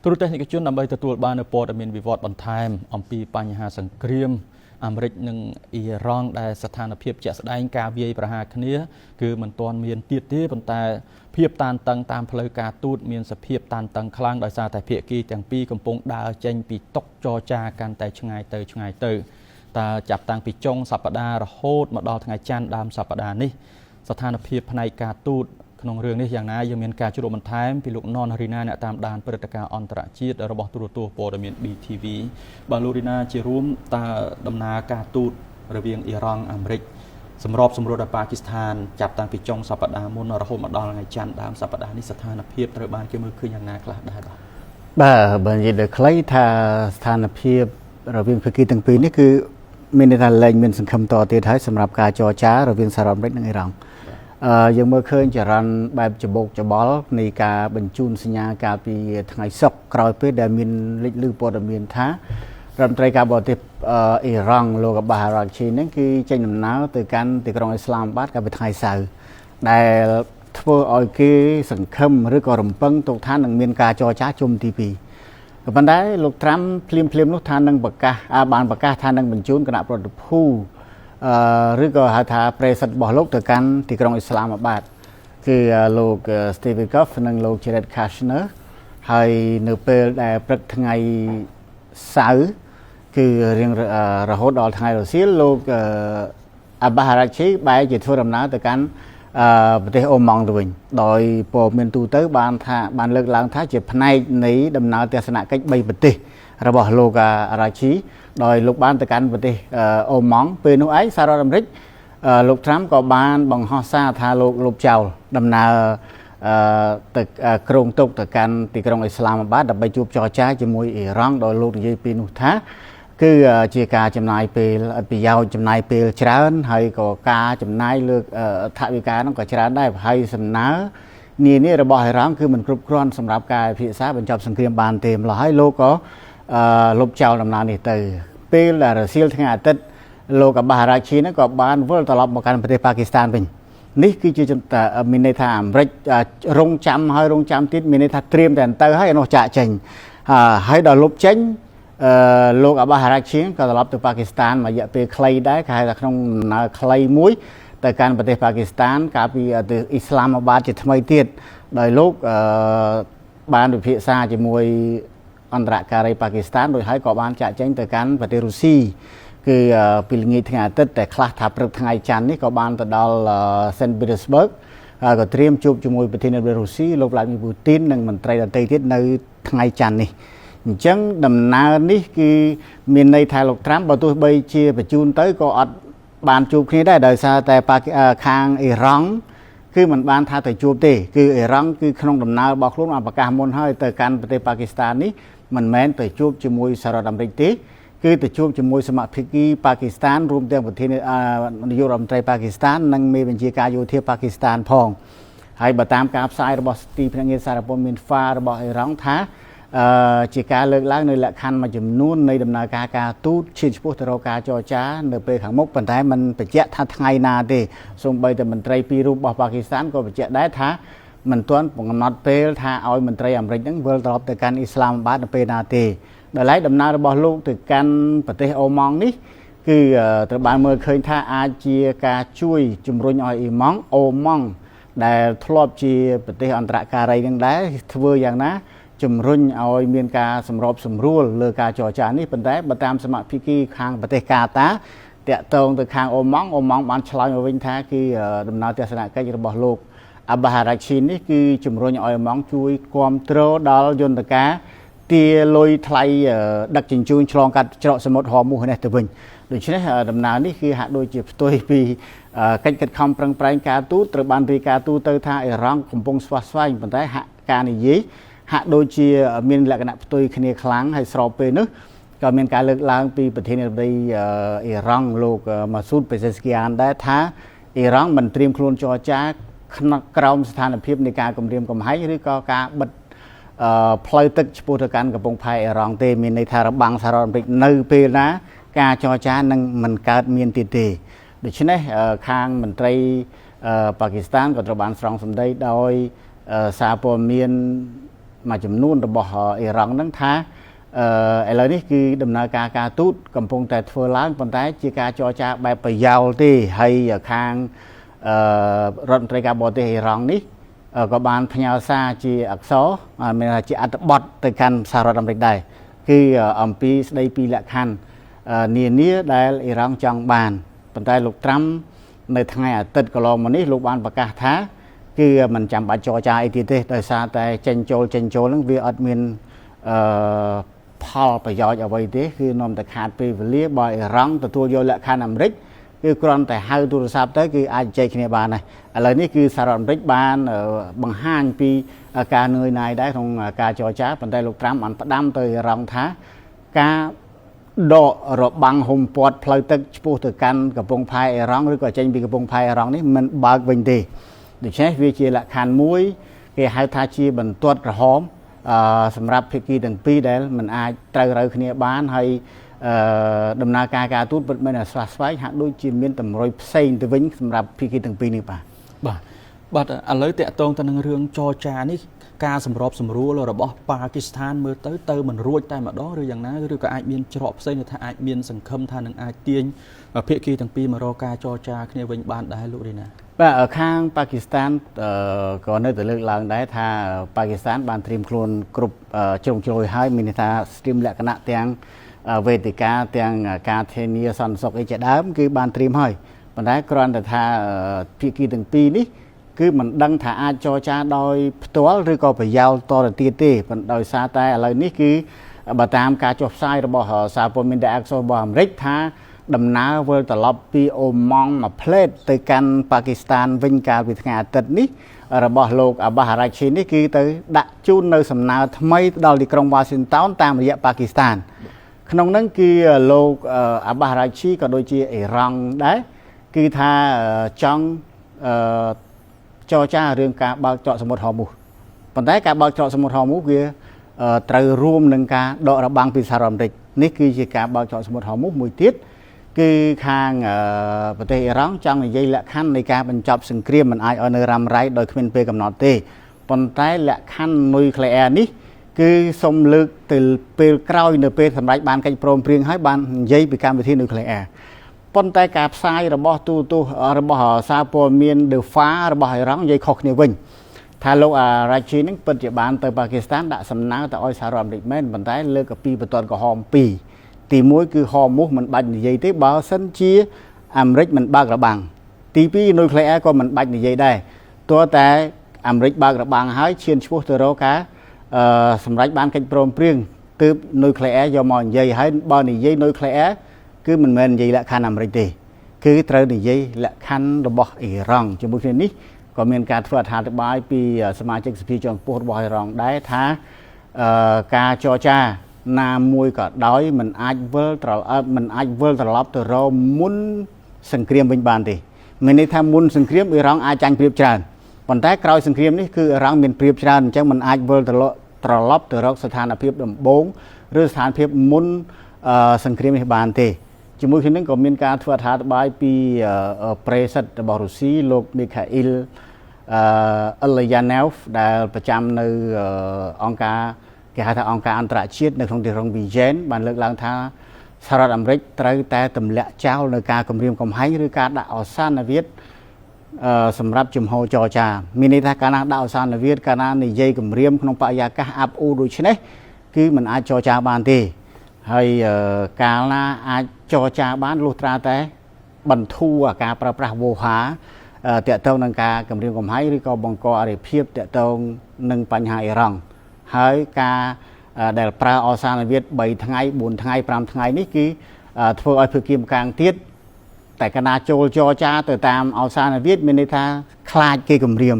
ទូរទស្សនិកជនដើម្បីទទួលបាននូវព័ត៌មានវិវត្តបន្ថែមអំពីបញ្ហាសង្គ្រាមអាមេរិកនិងអ៊ីរ៉ង់ដែលស្ថានភាពជាក់ស្ដែងការវាយប្រហារគ្នាគឺមិនទាន់មានទៀតទេប៉ុន្តែភាពតានតឹងតាមផ្លូវការទូតមានសភាពតានតឹងខ្លាំងដោយសារតែភាគីទាំងពីរកំពុងដើរចេញពីតុចរចាកាន់តែឆ្ងាយទៅតើចាប់តាំងពីចុងសប្តាហ៍រហូតមកដល់ថ្ងៃច័ន្ទដើមសប្តាហ៍នេះស្ថានភាពផ្នែកការទូតក្នុងរឿងនេះយ៉ាងណាយើងមានការជួបបន្ថែមពីលោកណនរីណាអ្នកតាមដានព្រឹត្តិការណ៍អន្តរជាតិរបស់ទូរទស្សន៍ព័ត៌មាន BTV បាទលោករីណាជារួមតើដំណើរការទូតរវាងអ៊ីរ៉ង់អាមេរិកសម្របសម្រួលដល់ប៉ាគីស្ថានចាប់តាំងពីចុងសប្តាហ៍មុនរហូតមកដល់ថ្ងៃច័ន្ទដើមសប្តាហ៍នេះស្ថានភាពត្រូវបានគេមើលឃើញយ៉ាងណាខ្លះដែរបើនិយាយដល់ខ្លីថាស្ថានភាពរវាងភាគីទាំងពីរនេះគឺមានន័យថាលែងមានសង្ឃឹមតទៀតហើយសម្រាប់ការចរចារវាងសហរដ្ឋអាមេរិកនិងអ៊ីរ៉ង់យើងមើលឃើញចរន្តបែបច្បោកច្បល់នៃការបញ្ជូនសញ្ញាកាលពីថ្ងៃសុក្រក្រោយពេលដែលមានលេចលឺព័ត៌មានថារដ្ឋមន្ត្រីការបរទេសអ៊ីរ៉ង់លោកអាបាស អារ៉ាក់ឈីនឹងគឺចេញដំណើរទៅកាន់ទីក្រុងអ៊ីស្លាមាបាតកាលពីថ្ងៃសៅរ៍ដែលធ្វើឲ្យគេសង្ឃឹមឬក៏រំពឹងទុកថានឹងមានការចរចាជុំទី2ក៏ប៉ុន្តែលោកត្រាំភ្លាមនោះថានឹងបានប្រកាសថានឹងបញ្ជូនគណៈប្រតិភូឬក៏ហៅថាប្រេសិតរបស់លោកទៅកាន់ទីក្រុងអ៊ីស្លាមាបាតគឺលោក Steve Witkoff និងលោក Jared Kushner ហើយនៅពេលដែលព្រឹកថ្ងៃសៅរ៍គឺរៀងរហូតដល់ថ្ងៃរសៀលលោកអាបាស អារ៉ាក់ឈីបែរជាធ្វើដំណើរទៅកាន់ប្រទេសអូម៉ង់ទៅវិញដោយព័ត៌មានទូទៅបានលើកឡើងថាជាផ្នែកនៃដំណើរទស្សនកិច្ច3ប្រទេសរបស់លោកអារ៉ាក់ឈីដោយលោកបានទៅកាន់ប្រទេសអូម៉ង់ពេលនោះឯងសហរដ្ឋអាមេរិកលោកត្រាំក៏បានបង្ហោះសារថាលោកលុបចោលដំណើរទៅក្រុងតុកទៅកាន់ទីក្រុងអ៊ីស្លាមាបាតដើម្បីជួបចរចាជាមួយអ៊ីរ៉ង់ដោយលោកនិយាយពីនោះថាគឺជាការចំណាយពេលប្រយោជន៍ចំណាយពេលច្រើនហើយក៏ការចំណាយលើថវិកានោះក៏ច្រើនដែរហើយសំណើនានារបស់អ៊ីរ៉ង់គឺមិនគ្រប់គ្រាន់សម្រាប់ការពិភាក្សាបញ្ចប់សង្គ្រាមបានទេម្ល៉េះហើយលោកក៏លុបចោលដំណើរនេះទៅពេលរសៀលថ្ងៃអាទិត្យលោកអាបាស អារ៉ាក់ឈីហ្នឹងក៏បានវិលត្រឡប់មកកាន់ប្រទេសប៉ាគីស្ថានវិញនេះគឺជាមានន័យថាអាមេរិករងចាំទៀតមានន័យថាត្រៀមតែទៅហើយឯនោះចាក់ចេញហើយដល់លុបចេញលោកអាបាស អារ៉ាក់ឈីក៏ត្រឡប់ទៅប៉ាគីស្ថានមួយរយៈពេលខ្លីដែរគេហៅថាក្នុងដំណើរខ្លីមួយទៅកាន់ប្រទេសប៉ាគីស្ថានកាលពីទៅអ៊ីស្លាមាបាតជាថ្មីទៀតដោយលោកបានពិភាក្សាជាមួយអន្តរការីប៉ាគីស្ថានដោយហើយក៏បានចាក់ចេញទៅកាន់ប្រទេសរុស្ស៊ីគឺពីល្ងាចថ្ងៃអាទិត្យតែខ្លះថាព្រឹកថ្ងៃច័ន្ទនេះក៏បានទៅដល់ Saint Petersburg ហើយក៏ត្រៀមជួបជាមួយប្រធានាធិបតីរុស្ស៊ីលោក Vladimir Putin និងមន្ត្រីដទៃទៀតនៅថ្ងៃច័ន្ទនេះអញ្ចឹងដំណើរនេះគឺមានន័យថាលោកត្រាំបើទោះបីជាបញ្ជូនទៅក៏អត់បានជួបគ្នាដែរដោយសារតែខាងអ៊ីរ៉ង់គឺมันបានថាទៅជួបទេគឺអ៊ីរ៉ង់គឺក្នុងដំណើររបស់ខ្លួនបានប្រកាសមុនហើយទៅកាន់ប្រទេសប៉ាគីស្ថាននេះមិនមែនទៅជួបជាមួយសហរដ្ឋអាមេរិកទេគឺទៅជួបជាមួយសមាភិកីប៉ាគីស្ថានរួមទាំងប្រធានាយករដ្ឋមន្ត្រីប៉ាគីស្ថាននិងមេបញ្ជាការយោធាប៉ាគីស្ថានផងហើយបើតាមការផ្សាយរបស់ទីភ្នាក់ងារសារព័ត៌មាន FA របស់អ៊ីរ៉ង់ថាជាការលើកឡើងនៅលក្ខខណ្ឌមួយចំនួននៃដំណើរការទូតឈានឆ្ពោះទៅរកការចរចានៅពេលខាងមុខប៉ុន្តែมันបញ្ជាក់ថាថ្ងៃណាទេសូម្បីតែមន្ត្រីពីររូបរបស់ប៉ាគីស្ថានក៏បញ្ជាក់ដែរថាមិនទាន់កំណត់ពេលថាឲ្យមន្ត្រីអាមេរិកហ្នឹងវិលត្រឡប់ទៅកាន់អ៊ីស្លាមាបាតនៅពេលណាទេដោយឡែកដំណើររបស់លោកទៅកាន់ប្រទេសអូម៉ង់នេះគឺត្រូវបានមើលឃើញថាអាចជាការជួយជំរុញឲ្យអូម៉ង់ដែលធ្លាប់ជាប្រទេសអន្តរការីនឹងដែរធ្វើយ៉ាងណាជំរុញឲ្យមានការសម្របសម្រួលលើការចរចានេះប៉ុន្តែបើតាមសមាភិកីខាងប្រទេសកាតាតាក់ទងទៅខាងអូម៉ង់បានឆ្លើយមកវិញថាគឺដំណើរទស្សនកិច្ចរបស់លោកអាបាស អារ៉ាក់ឈីនេះគឺជំរុញឲ្យអូម៉ង់ជួយគ្រប់គ្រងដល់យន្តការទាលុយថ្លៃដឹកជញ្ជូនឆ្លងកាត់ច្រកសមុទ្រហមូសនេះទៅវិញដូច្នេះដំណើរនេះគឺហាក់ដូចជាផ្ទុយពីកិច្ចខិតខំប្រឹងប្រែងការទូតត្រូវបានរាយការណ៍ទូទៅថាអ៊ីរ៉ង់កំពុងស្វាស្វែងប៉ុន្តែហាក់ការនិយាយហាក់ដូចជាមានលក្ខណៈផ្ទុយគ្នាខ្លាំងហើយស្របពេលនោះក៏មានការលើកឡើងពីប្រធានាធិបតីអ៊ីរ៉ង់លោកម៉ាស៊ូត ពេសេស្គីយ៉ានដែរថាអ៊ីរ៉ង់មិនត្រៀមខ្លួនចរចាក្រោមស្ថានភាពនៃការគម្រាមកំហែងឬក៏ការបិទផ្លូវទឹកឆ្ពោះទៅកាន់កំពង់ផែអ៊ីរ៉ង់ទេមានន័យថារបាំងសហរដ្ឋអាមេរិកនៅពេលណាការចរចានឹងមិនកើតមានទៀតទេដូច្នេះខាងមន្ត្រីប៉ាគីស្ថានក៏ត្រូវបានស្រង់សម្ដីដោយសារព័ត៌មាន mà chấm nôn rồi bỏ Iran nắng thá lời này cứ đầm nợ ca tút cầm phong tại phơi láng còn tái chia ca cho cha bài phải giàu thì hay ở khang rộn trai ca bỏ thì Iran ní có ban nhau xa chỉ ác số mình là chỉ ăn bọt từ căn sao ra làm được đây khi pi đây pi lạc khăn niên nia đây Iran trong bàn còn tái lục trămในทางไงติดกลอมันนี่ลูกบ้านประกาศท้าคือมันจำบัตรจอจ่ายทีเดียวโดยซาแต่เจนโจนั่งวิอัดมินพอประโยชน์เอาไว้ทีคือนมแต่ขาดไปเลี้ยบ่อยรังแต่ตัวโยละขาดน้ำริกคือกรอนแต่ให้ตัวทราบtớiคืออาจใจขณะบ้านnàyอะไรนี่คือสารน้ำริกบ้านบางห้างปีการเนยนายได้ของการจอจ้าปันไดลูกตรำอันประดามtớiรังท้าการดอกรบบังหุ่มปอดพลอยตึกปูตึกกันกับปงพายร้องหรือก็เจนบีกับปงพายร้องนี่มันบางวินดีดิฉันวิจิละคันมุ้ยเกี่ยให้ทาชีบรรทุกกระหอมสำหรับพิกีถึงปีเดลมันอาจเตยเราขณีบ้านให้ดำนาการตูดเป็นมันสลัดไว้หากด้วยจีนมีต่ำร้อยเซนตัววิ่งสำหรับพิกีถึงปีนี้ป่ะบัดอะไรแต่ตรงแต่หนึ่งเรื่องจอจานี่การสำรอบสำรู้เราบอกปากีสถานเมื่อเติมมันรู้ใจมาด้หรืออย่างนั้นหรือก็อาจมีจอบเส้นถ้าอาจมีสังคมทางหนึ่งอาจเตียนเพียกีตั้งปีมารอการจอจาเนี่ยวันบ้านได้รู้ดีนะว่าข้างปากีสถานก่อนในแต่เรื่องหลังได้ถ้าปากีสถานบานทีมโคลนกรุ๊ปจงโจยให้มินิทาสตรีมและคณะเตียงเวทีการเตียงการเทเนียสันสกไอเจด้ามคือบานทีมให้ปัญหากรอนแต่ถ้าเพียกีตั้งปีนี้คือมันดังถ่ายจอจาโดยตัวหรือก็ไปยาวต่อตีตีมันโดยซาแต่อะไรนี่คือบัตามการจบไซระบบซาโปมินเดอักโซบอมริกท่าดำน้ำเวอร์ตลอดปีโอมองมาเพลทtừกันปากีสถานวิ่งการวิทยาตัดนี้ระบบโลกบาฮาราชีนี่คือtừดักจูนในสำนักทำไมดอลดิกรงวอชิงตันตามระยะปากีสถานขนมนั้นคือโลกบาฮาราชีก็โดยที่อิหร่านได้คือท่าจังจอจ้าเรื่องการบางเจาะสมุทรหอมูปัจจัยการบางเจาะสมุทรหอมูคือไตรรวมหนึ่งการดอกระบังปีสารมริกนี่คือการบางเจาะสมุทรหอมูมวยติดคือข้างประเทศอิหร่านจังในยัยละขั้นในการบรรจับสังเกตมันไอออนรำไรโดยขึ้นเปกับนอเต้ปัจจัยละขั้นนุยเคลียร์นี้คือสมลึกtừเปลกล้อยในเปลสำหรับบ้านกันโปรมเปลี่ยนให้บ้านยัยไปการไปที่นุยเคลียร์ปนแต่การใช้ระบบตู้ระบบซาโปเมียนเดือฟ้าระบบร้องยัยขอกเนวินถ้าโลกราชีนั้นปัจจุบันในปากีสถานได้สำนักแต่อ้อยสารมริกแม่นปนแต่เลิกกับปีประตอนกับฮอมปีตีมวยคือฮอมมุกมันบันยัยที่บ่าวสันเชียอเมริกมันบากระบังตีปีนุยเคลียร์ก็มันบันยัยได้ตัวแต่อเมริกบากระบังหายเชียนชั่วตัวโรกาสำหรับบ้านกันโปรมเปลี่ยนตืบนุยเคลียร์ยอมยัยให้บ่าวยัยนุยเคลียร์คือมันเป็นยัยละคันอเมริกดีคือเตอร์ยัยละคันระบบอิหร่านจมูกนี้ก็มีการฝึกหัดบายปีสมาชิกสภาจงพูดบ่อยรองได้ท้าการจอจานามวยก็ด้อยมันอาจเวิร์ตลอดตัวเรามุนสังเกตเป็นบานทีมันในทางมุนสังเกตอิหร่านอาจารย์เปรียบจานปัจจัยกลายสังเกตนี่คืออิหร่านเป็นเปรียบจานจังมันอาจเวิร์ตลอดตัวเราสถานเพียบดำบงหรือสถานเพียบมุนสังเกตในบานทีจมูกนั้นก็มีการฝึกหัดบายปีเปรสต์บอรุซีโลกมิคาอิลอัลยาเนฟได้ประจำในองค์การเกี่ยวกับองค์การอันตรชีตในท้องถิ่นของบีเจนบันเลิกล้างท่าสหรัฐอเมริกไตรแต่ตำเละเจ้าในการกำเรียมกำให้หรือการด่าอัลซานวิทสำหรับจุ่มโฮจอจามีในทางการด่าอัลซานวิทการในเย่กำเรียมขนมปายากะอับอูดูชนะคือมันอาจจอจาบานทีให้การละอาจจอจาบ้านลูตราแต่บรรทุกการประปราโวหาเตะเต้านังการกำเรียงกำให้หรือก็บังกออะไรเพียบเตะเต้านังปัญหาอิหร่านให้การเดลปราออซานเวียดใบทั้งไงบุญทั้งไงปรามทั้งไงนี่คือทัวร์ไอพิกิมกลางเทียดแต่คณะโจจอจาแต่ตามออซานเวียดมีในทางคลาดเกี่ยกำเรียม